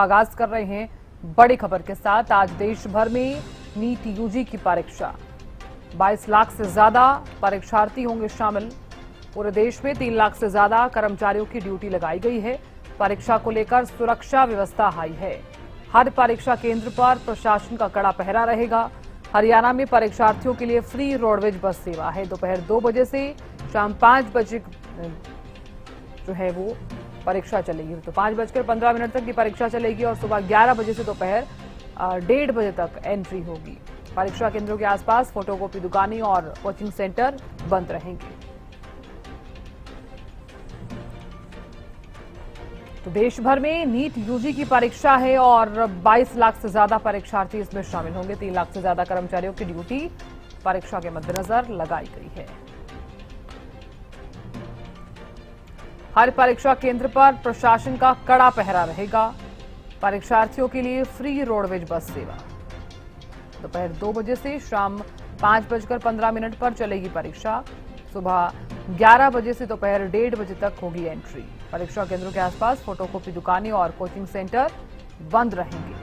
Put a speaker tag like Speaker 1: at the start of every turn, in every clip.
Speaker 1: आगाज कर रहे हैं बड़ी खबर के साथ। आज देश भर में नीट यूजी की परीक्षा, 22 लाख से ज्यादा परीक्षार्थी होंगे शामिल। पूरे देश में 3 लाख से ज्यादा कर्मचारियों की ड्यूटी लगाई गई है। परीक्षा को लेकर सुरक्षा व्यवस्था हाई है। हर परीक्षा केंद्र पर प्रशासन का कड़ा पहरा रहेगा। हरियाणा में परीक्षार्थियों के लिए फ्री रोडवेज बस सेवा है। दोपहर 2 बजे से शाम 5 बजे जो है वो परीक्षा चलेगी। तो 5:15 तक की परीक्षा चलेगी और सुबह 11 बजे से दोपहर 1:30 बजे तक एंट्री होगी। परीक्षा केंद्रों के आसपास फोटोकॉपी दुकानें और कोचिंग सेंटर बंद रहेंगे। तो देश भर में नीट यूजी की परीक्षा है और 22 लाख से ज्यादा परीक्षार्थी इसमें शामिल होंगे। 3 लाख से ज्यादा कर्मचारियों की ड्यूटी परीक्षा के मद्देनजर लगाई गई है। हर परीक्षा केंद्र पर प्रशासन का कड़ा पहरा रहेगा। परीक्षार्थियों के लिए फ्री रोडवेज बस सेवा। दोपहर 2 बजे से शाम 5:15 पर चलेगी परीक्षा। सुबह 11 बजे से दोपहर 1:30 बजे तक होगी एंट्री। परीक्षा केंद्रों के आसपास फोटोकॉपी दुकानें और कोचिंग सेंटर बंद रहेंगे।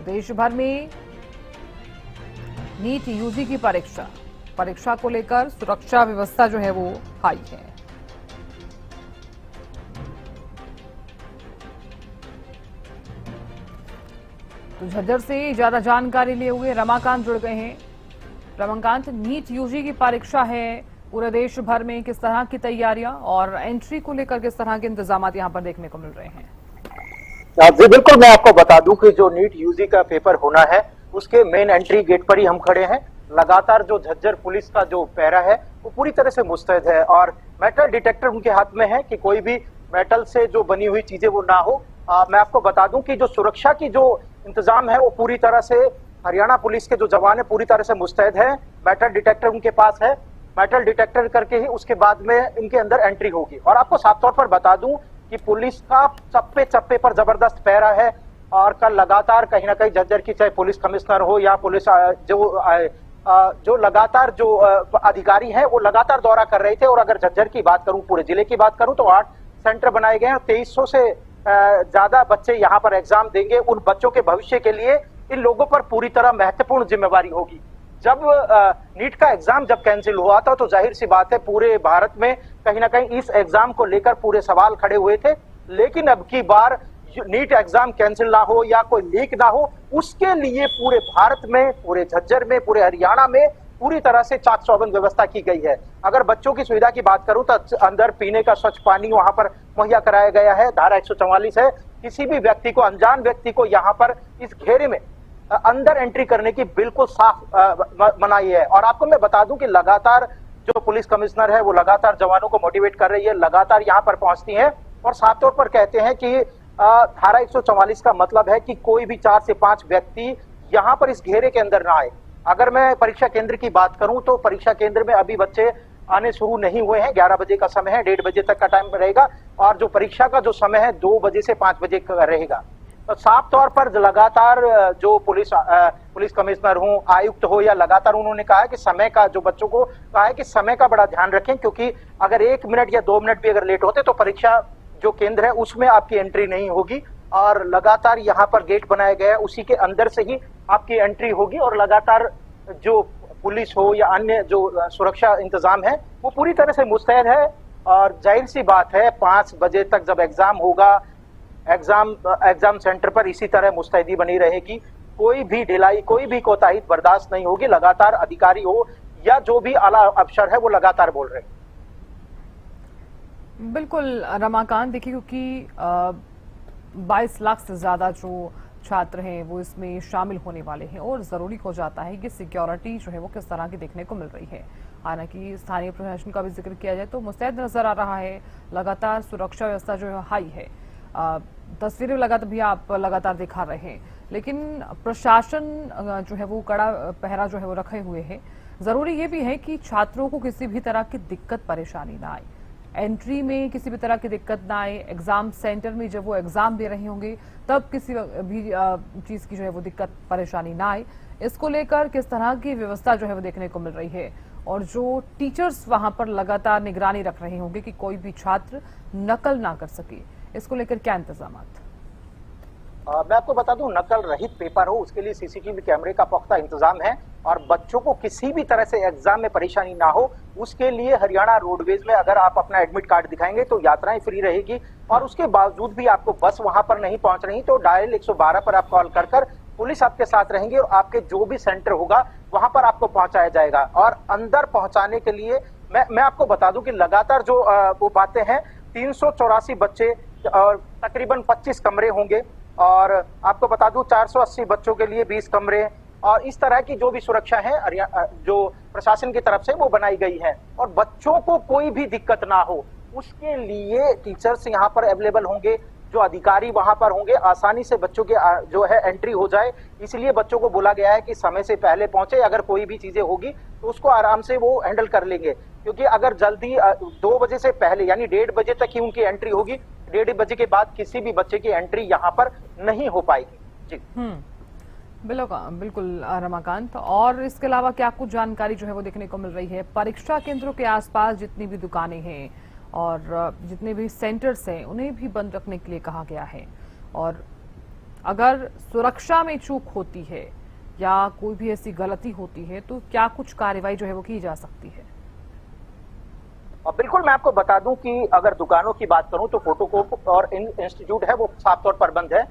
Speaker 1: देश भर में नीट यूजी की परीक्षा को लेकर सुरक्षा व्यवस्था जो है वो हाई है। तो झज्जर से ज्यादा जानकारी लिए हुए रमाकांत जुड़ गए हैं। रमाकांत, नीट यूजी की परीक्षा है पूरे देश भर में, किस तरह की तैयारियां और एंट्री को लेकर किस तरह के इंतजाम यहां पर देखने को मिल रहे हैं?
Speaker 2: जी बिल्कुल, मैं आपको बता दूं कि जो नीट यूजी का पेपर होना है उसके मेन एंट्री गेट पर ही हम खड़े हैं। लगातार जो झज्जर पुलिस का जो पहरा है वो पूरी तरह से मुस्तैद है और मेटल डिटेक्टर उनके हाथ में है कि कोई भी मेटल से जो बनी हुई चीजें वो ना हो। मैं आपको बता दूं कि जो सुरक्षा की जो इंतजाम है वो पूरी तरह से हरियाणा पुलिस के जो जवान है पूरी तरह से मुस्तैद है। मेटल डिटेक्टर उनके पास है। मेटल डिटेक्टर करके ही उसके बाद में इनके अंदर एंट्री होगी। और आपको साफ तौर पर बता दूं कि पुलिस का चप्पे चप्पे पर जबरदस्त पहरा है और कल लगातार कहीं ना कहीं झज्जर की चाहे पुलिस कमिश्नर हो या पुलिस जो लगातार जो अधिकारी हैं वो लगातार दौरा कर रहे थे। और अगर झज्जर की बात करूं, पूरे जिले की बात करूं तो 8 सेंटर बनाए गए हैं। 2300 से ज्यादा बच्चे यहाँ पर एग्जाम देंगे। उन बच्चों के भविष्य के लिए इन लोगों पर पूरी तरह महत्वपूर्ण जिम्मेवारी होगी। जब नीट का एग्जाम जब कैंसिल हुआ था तो जाहिर सी बात है पूरे भारत में कहीं ना कहीं इस एग्जाम को लेकर पूरे सवाल खड़े हुए थे। लेकिन अब की बार नीट एग्जाम कैंसिल ना हो या कोई लीक ना हो, उसके लिए पूरे भारत में, पूरे झज्जर में, पूरे हरियाणा में पूरी तरह से चाक चौबंद व्यवस्था की गई है। अगर बच्चों की सुविधा की बात करूं तो अंदर पीने का स्वच्छ पानी वहां पर मुहैया कराया गया है। धारा 144 है। किसी भी व्यक्ति को, अनजान व्यक्ति को यहाँ पर इस घेरे में अंदर एंट्री करने की बिल्कुल साफ मनाही है। और आपको मैं बता दूं कि लगातार जो पुलिस कमिश्नर है वो लगातार जवानों को मोटिवेट कर रही है, लगातार यहाँ पर पहुंचती है और साफ तौर पर कहते हैं कि धारा 144 का मतलब है कि कोई भी 4 से 5 व्यक्ति यहाँ पर इस घेरे के अंदर ना आए। अगर मैं परीक्षा केंद्र की बात करूं तो परीक्षा केंद्र में अभी बच्चे आने शुरू नहीं हुए हैं। 11 बजे का समय है, 1:30 बजे तक का टाइम रहेगा और जो परीक्षा का जो समय है 2 बजे से 5 बजे का रहेगा। तो साफ तौर पर लगातार जो पुलिस कमिश्नर हो, आयुक्त हो, या लगातार उन्होंने कहा है कि समय का, जो बच्चों को कहा है कि समय का बड़ा ध्यान रखें, क्योंकि अगर 1 मिनट या 2 मिनट भी अगर लेट होते तो परीक्षा जो केंद्र है उसमें आपकी एंट्री नहीं होगी। और लगातार यहाँ पर गेट बनाया गया है, उसी के अंदर से ही आपकी एंट्री होगी। और लगातार जो पुलिस हो या अन्य जो सुरक्षा इंतजाम है वो पूरी तरह से मुस्तैद है। और जाहिर सी बात है 5 बजे तक जब एग्जाम होगा, एग्जाम सेंटर पर इसी तरह मुस्तैदी बनी रहेगी। कोई भी ढिलाई, कोई भी कोताही बर्दाश्त नहीं होगी। लगातार अधिकारी हो या जो भी आला अफसर है वो लगातार बोल रहे हैं।
Speaker 1: बिल्कुल रमाकांत, देखिए क्योंकि 22 लाख से ज्यादा जो छात्र हैं वो इसमें शामिल होने वाले हैं और जरूरी हो जाता है कि सिक्योरिटी जो है वो किस तरह की देखने को मिल रही है। हालांकि स्थानीय प्रशासन का भी जिक्र किया जाए तो मुस्तैद नजर आ रहा है। लगातार सुरक्षा व्यवस्था जो है हाई है। तस्वीरें लगातार भी आप लगातार दिखा रहे हैं, लेकिन प्रशासन जो है वो कड़ा पहरा जो है वो रखे हुए है। जरूरी ये भी है कि छात्रों को किसी भी तरह की दिक्कत परेशानी ना आए, एंट्री में किसी भी तरह की दिक्कत ना आए, एग्जाम सेंटर में जब वो एग्जाम दे रहे होंगे तब किसी भी चीज की जो है वो दिक्कत परेशानी ना आए। इसको लेकर किस तरह की व्यवस्था जो है वो देखने को मिल रही है और जो टीचर्स वहां पर लगातार निगरानी रख रहे होंगे कि कोई भी छात्र नकल ना कर सके, इसको लेकर क्या इंतजाम?
Speaker 2: मैं आपको बता दूं, नकल रहित पेपर हो उसके लिए सीसीटीवी कैमरे का पुख्ता इंतजाम है और बच्चों को किसी भी तरह से एग्जाम में परेशानी ना हो उसके लिए हरियाणा रोडवेज में अगर आप अपना एडमिट कार्ड दिखाएंगे तो यात्राएं फ्री रहेगी। और उसके बावजूद भी आपको बस वहां पर नहीं पहुंच रही तो डायल 112 पर आप कॉल कर कर पुलिस आपके साथ रहेंगी और आपके जो भी सेंटर होगा वहां पर आपको पहुंचाया जाएगा। और अंदर पहुंचाने के लिए मैं आपको बता दूं कि लगातार जो वो बातें हैं, 384 बच्चे और तकरीबन 25 कमरे होंगे और आपको बता दूं 480 बच्चों के लिए 20 कमरे और इस तरह की जो भी सुरक्षा है जो प्रशासन की तरफ से वो बनाई गई है। और बच्चों को कोई भी दिक्कत ना हो उसके लिए टीचर्स यहाँ पर अवेलेबल होंगे, जो अधिकारी वहां पर होंगे, आसानी से बच्चों के जो है एंट्री हो जाए। इसलिए बच्चों को बोला गया है कि समय से पहले पहुंचे, अगर कोई भी चीजें होगी तो उसको आराम से वो हैंडल कर लेंगे। क्योंकि अगर जल्दी 2 बजे से पहले यानी 1:30 बजे तक ही उनकी एंट्री होगी, 1:30 बजे के बाद किसी भी बच्चे की एंट्री यहाँ पर नहीं हो पाएगी। जी
Speaker 1: बिल्कुल रमाकांत, और इसके अलावा क्या कुछ जानकारी जो है वो देखने को मिल रही है? परीक्षा केंद्रों के आसपास जितनी भी दुकानें हैं और जितने भी सेंटर्स हैं उन्हें भी बंद रखने के लिए कहा गया है, और अगर सुरक्षा में चूक होती है या कोई भी ऐसी गलती होती है तो क्या कुछ कार्रवाई जो है वो की जा सकती है?
Speaker 2: बिल्कुल, मैं आपको बता दूं कि अगर दुकानों की बात करूं तो फोटोकॉपी और इंस्टीट्यूट है वो साफ तौर पर बंद है।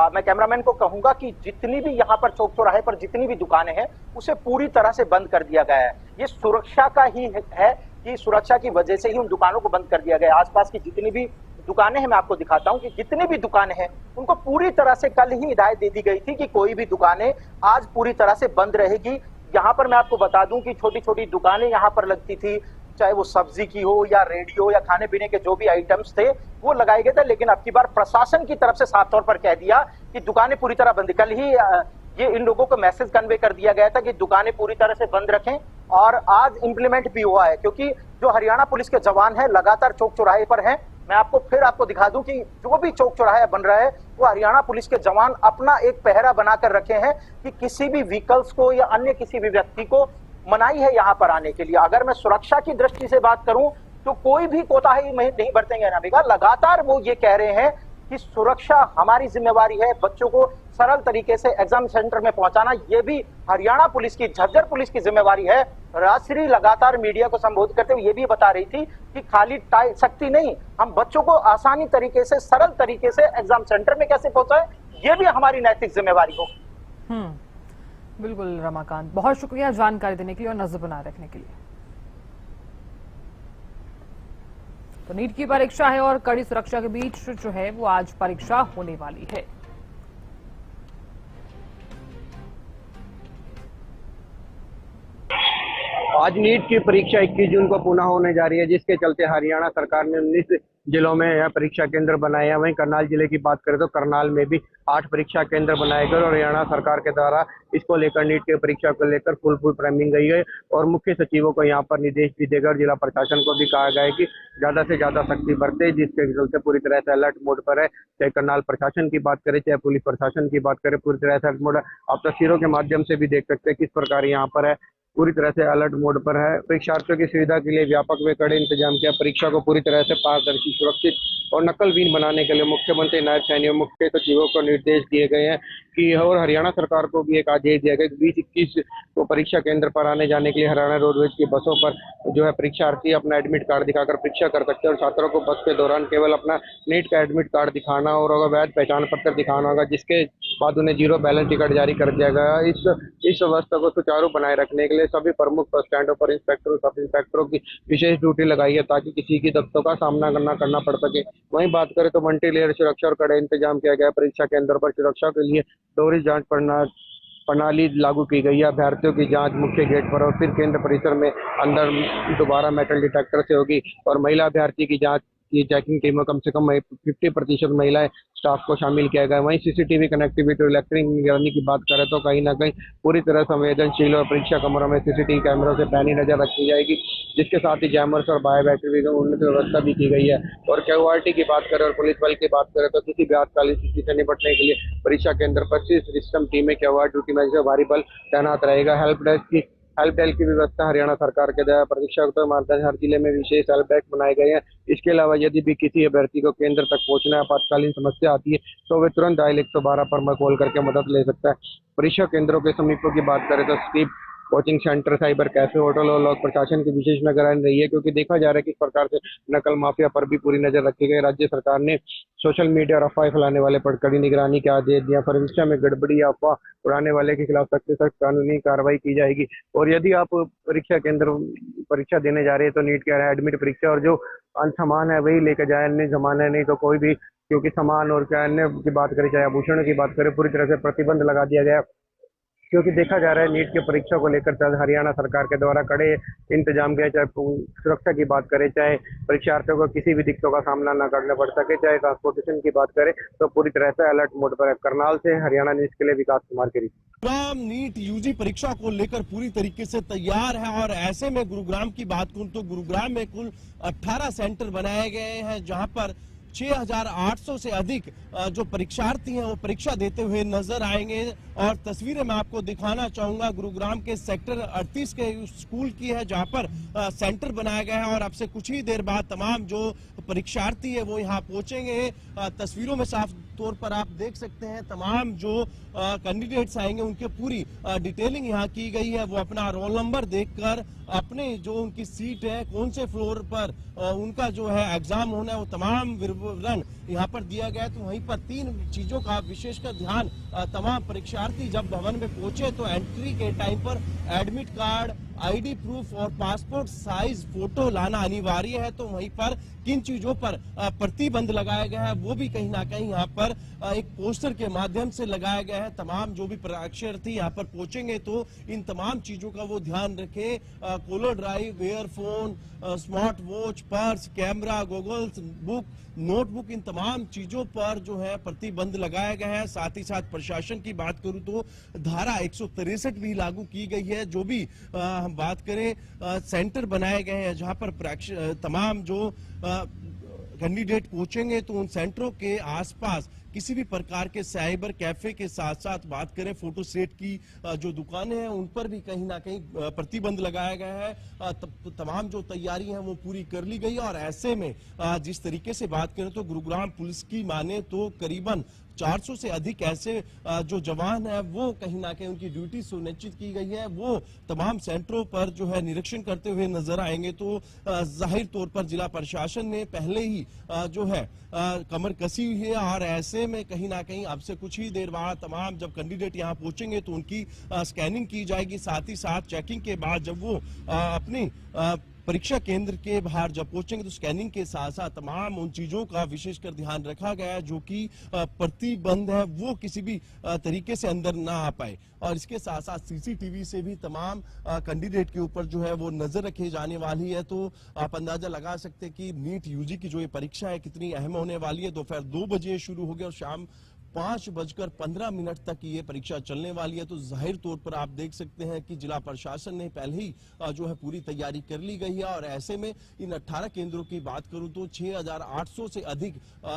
Speaker 2: मैं कैमरामैन को कहूंगा कि जितनी भी यहाँ पर चौक चौराहे पर जितनी भी दुकानें हैं उसे पूरी तरह से बंद कर दिया गया है। ये सुरक्षा का ही है कि सुरक्षा की वजह से ही उन दुकानों को बंद कर दिया गया है। आसपास की जितनी भी दुकानें हैं मैं आपको दिखाता हूं कि जितनी भी दुकानें हैं उनको पूरी तरह से कल ही हिदायत दे दी गई थी कि कोई भी दुकानें आज पूरी तरह से बंद रहेगी। यहाँ पर मैं आपको बता दूं कि छोटी छोटी दुकानें यहाँ पर लगती थी, चाहे वो सब्जी की हो या रेडियो या खाने पीने के जो भी आइटम्स थे वो लगाए गए थे। लेकिन अब की बार प्रशासन की तरफ से साफ तौर पर कह दिया कि दुकानें पूरी तरह बंद। कल ही ये इन लोगों को मैसेज कन्वे कर दिया गया था कि दुकानें पूरी तरह से बंद रखें और आज इंप्लीमेंट भी हुआ है। क्योंकि जो हरियाणा पुलिस के जवान हैं लगातार चौक चौराहे पर हैं। मैं आपको दिखा दूं कि जो भी चौक चौराहा बन रहा है वो हरियाणा पुलिस के जवान अपना एक पहरा बनाकर रखे हैं कि किसी भी व्हीकल्स को या अन्य किसी भी व्यक्ति को मनाही है यहाँ पर आने के लिए। अगर मैं सुरक्षा की दृष्टि से बात करूं तो कोई भी कोताही नहीं बरतेंगे नाबिका। लगातार वो ये कह रहे हैं कि सुरक्षा हमारी जिम्मेवारी है, बच्चों को सरल तरीके से एग्जाम सेंटर में पहुंचाना ये भी हरियाणा पुलिस की, झज्जर पुलिस की जिम्मेवारी है। राजश्री लगातार मीडिया को संबोधित करते हुए ये भी बता रही थी कि खाली सख्ती नहीं, हम बच्चों को आसानी तरीके से, सरल तरीके से एग्जाम सेंटर में कैसे पहुंचाए, ये भी हमारी नैतिक जिम्मेवारी हो।
Speaker 1: बिल्कुल रमाकांत, बहुत शुक्रिया जानकारी देने के लिए और नजर बनाए रखने के लिए। तो नीट की परीक्षा है और कड़ी सुरक्षा के बीच जो है वो आज परीक्षा होने वाली है।
Speaker 3: आज नीट की परीक्षा 21 जून को पुनः होने जा रही है, जिसके चलते हरियाणा सरकार ने 19 जिलों में यह परीक्षा केंद्र बनाए हैं। वहीं करनाल जिले की बात करें तो करनाल में भी 8 परीक्षा केंद्र बनाए गए और हरियाणा सरकार के द्वारा इसको लेकर नीट की परीक्षा को लेकर फुल फ्रेमिंग गई है और मुख्य सचिवों को यहाँ पर निर्देश भी देकर और जिला प्रशासन को भी कहा गया है कि ज्यादा से ज्यादा सख्ती बरते, जिसके चलते पूरी तरह से अलर्ट मोड पर है। चाहे करनाल प्रशासन की बात करें चाहे पुलिस प्रशासन की बात करें, पूरी तरह से अलर्ट मोड है। आप तस्वीरों के माध्यम से भी देख सकते हैं किस प्रकार यहाँ पर है, पूरी तरह से अलर्ट मोड पर है। परीक्षार्थियों की सुविधा के लिए व्यापक व कड़े इंतजाम किया। परीक्षा को पूरी तरह से पारदर्शी, सुरक्षित और नकलविहीन बनाने के लिए मुख्यमंत्री, नायब सैनी और मुख्य सचिवों को निर्देश दिए गए हैं कि और हरियाणा सरकार को भी एक आदेश दिया गया कि 20-21 को परीक्षा केंद्र पर आने जाने के लिए हरियाणा रोडवेज की बसों पर जो है परीक्षार्थी अपना एडमिट कार्ड दिखाकर परीक्षा कर सकते हैं और छात्रों को बस के दौरान केवल अपना नीट का एडमिट कार्ड दिखाना और वैध पहचान पत्र दिखाना होगा, जिसके बाद उन्हें 0 बैलेंस टिकट जारी कर दिया गया। इस व्यवस्था को सुचारू बनाए रखने के लिए सभी प्रमुख बस स्टैंडों पर इंस्पेक्टरों, सब इंस्पेक्टरों की विशेष ड्यूटी लगाई है ताकि किसी की दिक्कतों का सामना करना पड़ सके। वहीं बात करें तो मल्टी लेयर सुरक्षा और कड़े इंतजाम किया गया। परीक्षा केंद्र पर सुरक्षा के लिए दोहरी जांच प्रणाली लागू की गई है। अभ्यर्थियों की जांच मुख्य गेट पर और फिर केंद्र परिसर में अंदर दोबारा मेटल डिटेक्टर से होगी और महिला अभ्यर्थी की जांच की चेकिंग टीम में कम से कम 50% महिलाएं स्टाफ को शामिल किया गया। वहीं सीसीटीवी कनेक्टिविटी और इलेक्ट्रॉनिक निगरानी की बात करें तो कहीं ना कहीं पूरी तरह संवेदनशील और परीक्षा कमरों में सीसीटीवी कैमरों से पैनी नजर रखी जाएगी, जिसके साथ ही जैमर्स और बायोमेट्रिक उन्नत व्यवस्था भी की गई है। और क्यूआरटी की बात करें और पुलिस बल की बात करें तो किसी भी आपातकालीन स्थिति से निपटने के लिए परीक्षा केंद्र पर सिस्टम टीम में क्यूआर ड्यूटी में भारी बल तैनात रहेगा। हेल्प डेस्क की हेल्प डेस्क की व्यवस्था हरियाणा सरकार के द्वारा परीक्षा उत्तर मार्गदर्शन हर जिले में विशेष हेल्प डेस्क बनाए गए हैं। इसके अलावा यदि भी किसी अभ्यर्थी को केंद्र तक पहुंचना आपातकालीन समस्या आती है तो वे तुरंत डायल 112 पर कॉल करके मदद ले सकता है। परीक्षा केंद्रों के समीपों की बात करें तो skip coaching centre, cyber cafe, hotel और लोक प्रशासन की विशेष निगरानी रही है, क्योंकि देखा जा रहा है कि इस प्रकार से नकल माफिया पर भी पूरी नजर रखी गई। राज्य सरकार ने सोशल मीडिया और अफवाह फैलाने वाले पर कड़ी निगरानी के आदेश दिया। परीक्षा में गड़बड़ी या अफवाह उड़ाने वाले के खिलाफ सख्त से सख्त कानूनी कार्रवाई की जाएगी। और यदि आप परीक्षा केंद्र परीक्षा देने जा रहे हैं तो नीट के एडमिट परीक्षा और जो अन्य सामान है वही लेकर जाए, अन्य सामान है नहीं तो कोई भी, क्योंकि सामान और क्या अन्य की बात करें चाहे आभूषणों की बात करें, पूरी तरह से प्रतिबंध लगा दिया गया, क्योंकि देखा जा रहा है नीट की परीक्षा को लेकर हरियाणा सरकार के द्वारा कड़े इंतजाम किए, चाहे सुरक्षा की बात करें, चाहे परीक्षार्थियों को किसी भी दिक्कतों का सामना न करना पड़ सके, चाहे ट्रांसपोर्टेशन की बात करें तो पूरी तरह से अलर्ट मोड पर है। करनाल से हरियाणा न्यूज के लिए विकास कुमार की रिपोर्ट।
Speaker 4: गुरुग्राम नीट यूजी परीक्षा को लेकर पूरी तरीके से तैयार है और ऐसे में गुरुग्राम की बात करूं तो गुरुग्राम में कुल 18 सेंटर बनाए गए हैं, जहां पर 6,800 से अधिक जो परीक्षार्थी हैं वो परीक्षा देते हुए नजर आएंगे। और तस्वीरें मैं आपको दिखाना चाहूंगा गुरुग्राम के सेक्टर 38 के स्कूल की है, जहां पर सेंटर बनाया गया है और अब से कुछ ही देर बाद तमाम जो परीक्षार्थी है वो यहाँ पहुंचेंगे। तस्वीरों में साफ तौर पर आप देख सकते हैं तमाम जो कैंडिडेट्स आएंगे उनके पूरी डिटेलिंग यहाँ की गई है। वो अपना रोल नंबर देखकर अपने जो उनकी सीट है, कौन से फ्लोर पर उनका जो है एग्जाम होना है, वो तमाम विवरण यहाँ पर दिया गया है। तो वहीं पर 3 चीजों का विशेषकर ध्यान तमाम परीक्षार्थी जब भवन में पहुंचे तो एंट्री के टाइम पर एडमिट कार्ड, आईडी प्रूफ और पासपोर्ट साइज फोटो लाना अनिवार्य है। तो वहीं पर किन चीजों पर प्रतिबंध लगाया गया है वो भी कहीं ना कहीं यहाँ पर एक पोस्टर के माध्यम से लगाया गया है। तमाम जो भी परीक्षार्थी यहाँ पर पहुंचेंगे तो इन तमाम चीजों का वो ध्यान रखे। कॉलर ड्राइव, earphone, smart watch, purse, camera, goggles, book, notebook, इन तमाम चीजों पर जो है प्रतिबंध लगाया गया है। साथ ही साथ प्रशासन की बात करूं तो धारा 163 भी लागू की गई है। जो भी हम बात करें सेंटर बनाए गए हैं जहां पर तमाम जो कैंडिडेट पहुंचेंगे तो उन सेंटरों के आसपास किसी भी प्रकार के साइबर कैफे के साथ साथ बात करें फोटो सेट की जो दुकानें हैं उन पर भी कहीं ना कहीं प्रतिबंध लगाया गया है। तमाम जो तैयारी है वो पूरी कर ली गई है। और ऐसे में जिस तरीके से बात करें तो गुरुग्राम पुलिस की माने तो करीबन 400 से अधिक ऐसे जो जवान है वो कहीं ना कहीं उनकी ड्यूटी सुनिश्चित की गई है, वो तमाम सेंटरों पर जो है निरीक्षण करते हुए नजर आएंगे। तो जाहिर तौर पर जिला प्रशासन ने पहले ही जो है कमर कसी हुई है और ऐसे में कहीं ना कहीं अब से कुछ ही देर बाद तमाम जब कैंडिडेट यहाँ पहुंचेंगे तो उनकी स्कैनिंग की जाएगी। साथ ही साथ चेकिंग के बाद जब वो अपनी परीक्षा केंद्र के बाहर जब पहुंचेंगे तो स्कैनिंग के साथ साथ तमाम उन चीजों का विशेषकर ध्यान रखा गया है जो कि प्रतिबंध है वो किसी भी तरीके से अंदर ना आ पाए। और इसके साथ साथ सीसीटीवी से भी तमाम कैंडिडेट के ऊपर जो है वो नजर रखी जाने वाली है। तो आप अंदाजा लगा सकते हैं कि नीट यूजी की जो ये परीक्षा है कितनी अहम होने वाली है। दोपहर 2 बजे शुरू होगी और शाम 5:15 तक ये परीक्षा चलने वाली है। तो जाहिर तौर पर आप देख सकते हैं कि जिला प्रशासन ने पहले ही जो है पूरी तैयारी कर ली गई है। और ऐसे में इन 18 केंद्रों की बात करूं तो 6,800 से अधिक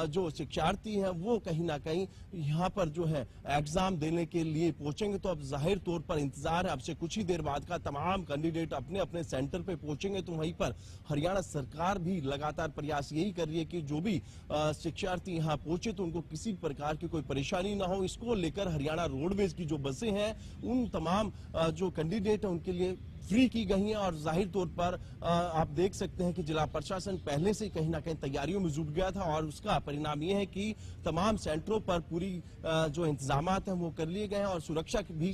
Speaker 4: जो शिक्षार्थी हैं वो कहीं ना कहीं यहाँ पर जो है एग्जाम देने के लिए पहुंचेंगे। तो अब जाहिर तौर पर इंतजार है, अब से कुछ ही देर बाद का तमाम कैंडिडेट अपने अपने सेंटर पे पहुंचेंगे। तो वहीं पर हरियाणा सरकार भी लगातार प्रयास यही कर रही है कि जो भी शिक्षार्थी यहाँ पहुंचे तो उनको किसी प्रकार की कोई परेशानी ना हो। इसको लेकर हरियाणा रोडवेज की जो बसें हैं उन तमाम जो कैंडिडेट हैं उनके लिए फ्री की गई हैं। और जाहिर तौर पर आप देख सकते हैं कि जिला प्रशासन पहले से कहीं ना कहीं तैयारियों में जुट गया था और उसका परिणाम यह है कि तमाम सेंटरों पर पूरी जो इंतजामात हैं वो कर लिए गए हैं और सुरक्षा की भी